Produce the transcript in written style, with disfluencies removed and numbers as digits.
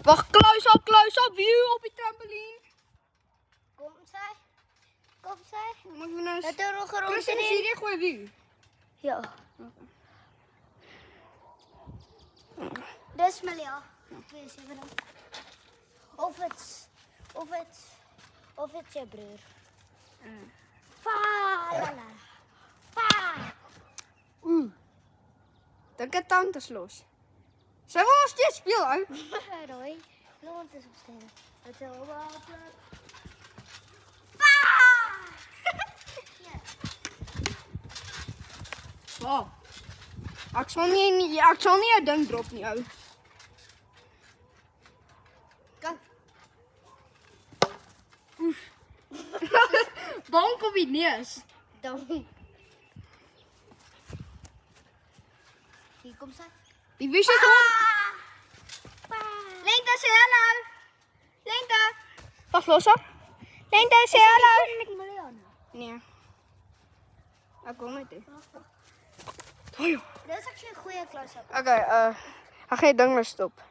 Wacht, kluis op. Wie op die trampoline? Kom zij. Kom zij. Moet je nou eens... Het er nog een rondje Christian, is in. hier gewoon wie? Ja. Dat is Melia. Wees even dan. Of het je broer. Lala. Dan kan tantes los. Zijn we nog steeds spelen? Roy. Loont is op stenen. Het is wel water. Oh. Ik zal niet uit dunk drop niet uit. Kijk. Waarom kom je niet eens? Dan. Hier komt zij. Die wist je gewoon. Leenta, zeg hallo. Leenta. Wacht los op. Leenta, zeg hallo. Met Marianne. Nee. Ik wil niet. Oh joh. Dat is actually een goede klas. Oké, ga geen dunk meer stop.